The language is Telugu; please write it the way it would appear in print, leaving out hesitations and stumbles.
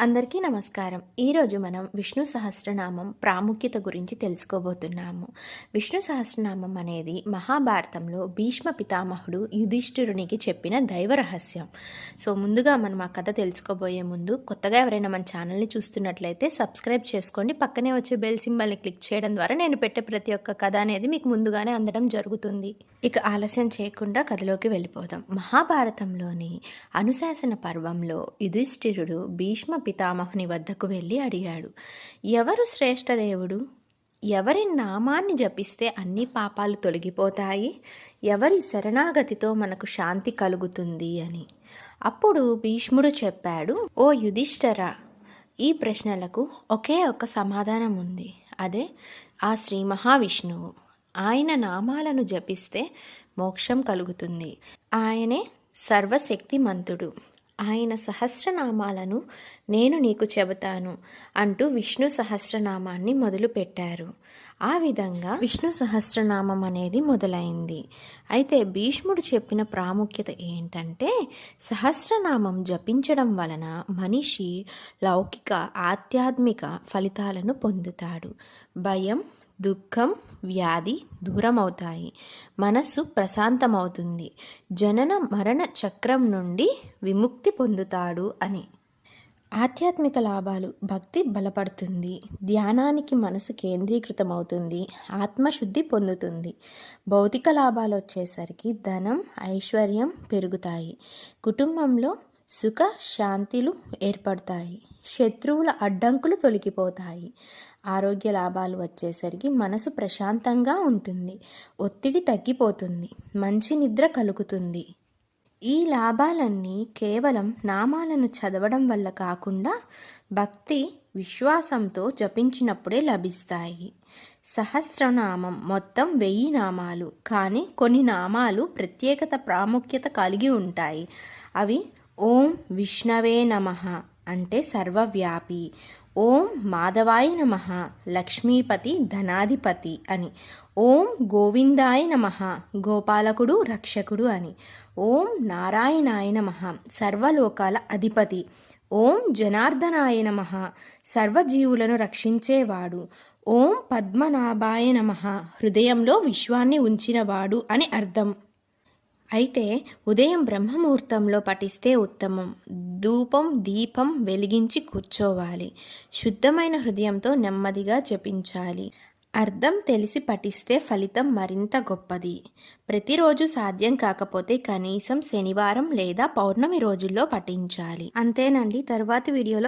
అందరికీ నమస్కారం. ఈరోజు మనం విష్ణు సహస్రనామం ప్రాముఖ్యత గురించి తెలుసుకోబోతున్నాము. విష్ణు సహస్రనామం అనేది మహాభారతంలో భీష్మ పితామహుడు యుధిష్ఠిరునికి చెప్పిన దైవ రహస్యం. ముందుగా మనం ఆ కథ తెలుసుకోబోయే ముందు కొత్తగా ఎవరైనా మన ఛానల్ని చూస్తున్నట్లయితే సబ్స్క్రైబ్ చేసుకోండి. పక్కనే వచ్చే బెల్ సింబల్ని క్లిక్ చేయడం ద్వారా నేను పెట్టే ప్రతి ఒక్క కథ అనేది మీకు ముందుగానే అందడం జరుగుతుంది. ఇక ఆలస్యం చేయకుండా కథలోకి వెళ్ళిపోదాం. మహాభారతంలోని అనుశాసన పర్వంలో యుధిష్ఠిరుడు భీష్మ పితామహుని వద్దకు వెళ్ళి అడిగాడు, ఎవరు శ్రేష్ఠ దేవుడు? ఎవరి నామాన్ని జపిస్తే అన్ని పాపాలు తొలగిపోతాయి? ఎవరి శరణాగతితో మనకు శాంతి కలుగుతుంది అని. అప్పుడు భీష్ముడు చెప్పాడు, ఓ యుధిష్ఠిరా, ఈ ప్రశ్నలకు ఒకే ఒక సమాధానం ఉంది. అదే ఆ శ్రీ మహావిష్ణువు. ఆయన నామాలను జపిస్తే మోక్షం కలుగుతుంది. ఆయనే సర్వశక్తిమంతుడు. ఆయన సహస్రనామాలను నేను నీకు చెబుతాను అంటూ విష్ణు సహస్రనామాన్ని మొదలుపెట్టారు. ఆ విధంగా విష్ణు సహస్రనామం అనేది మొదలైంది. అయితే భీష్ముడు చెప్పిన ప్రాముఖ్యత ఏంటంటే, సహస్రనామం జపించడం వలన మనిషి లౌకిక ఆధ్యాత్మిక ఫలితాలను పొందుతాడు. భయం, దుఃఖం, వ్యాధి దూరమవుతాయి. మనస్సు ప్రశాంతమవుతుంది. జనన మరణ చక్రం నుండి విముక్తి పొందుతాడు అని. ఆధ్యాత్మిక లాభాలు: భక్తి బలపడుతుంది. ధ్యానానికి మనసు కేంద్రీకృతమవుతుంది. ఆత్మశుద్ధి పొందుతుంది. భౌతిక లాభాలు వచ్చేసరికి ధనం, ఐశ్వర్యం పెరుగుతాయి. కుటుంబంలో సుఖ శాంతిలు ఏర్పడతాయి. శత్రువుల అడ్డంకులు తొలగిపోతాయి. ఆరోగ్య లాభాలు వచ్చేసరికి మనసు ప్రశాంతంగా ఉంటుంది. ఒత్తిడి తగ్గిపోతుంది. మంచి నిద్ర కలుగుతుంది. ఈ లాభాలన్నీ కేవలం నామాలను చదవడం వల్ల కాకుండా భక్తి, విశ్వాసంతో జపించినప్పుడే లభిస్తాయి. సహస్రనామం మొత్తం 1000 నామాలు. కానీ కొన్ని నామాలు ప్రత్యేకత, ప్రాముఖ్యత కలిగి ఉంటాయి. అవి ఓం విష్ణవే నమః అంటే సర్వవ్యాపి, ఓం మాధవాయ నమః లక్ష్మీపతి ధనాధిపతి అని, ఓం గోవిందాయ నమః గోపాలకుడు రక్షకుడు అని, ఓం నారాయణాయ నమః సర్వలోకాల అధిపతి, ఓం జనార్దనాయ నమః సర్వజీవులను రక్షించేవాడు, ఓం పద్మనాభాయ నమః హృదయంలో విశ్వాన్ని ఉంచినవాడు అని అర్థం. అయితే ఉదయం బ్రహ్మముహూర్తంలో పఠిస్తే ఉత్తమం. ధూపం, దీపం వెలిగించి కూర్చోవాలి. శుద్ధమైన హృదయంతో నెమ్మదిగా జపించాలి. అర్థం తెలిసి పఠిస్తే ఫలితం మరింత గొప్పది. ప్రతిరోజు సాధ్యం కాకపోతే కనీసం శనివారం లేదా పౌర్ణమి రోజుల్లో పఠించాలి. అంతేనండి. తరువాతి వీడియోలో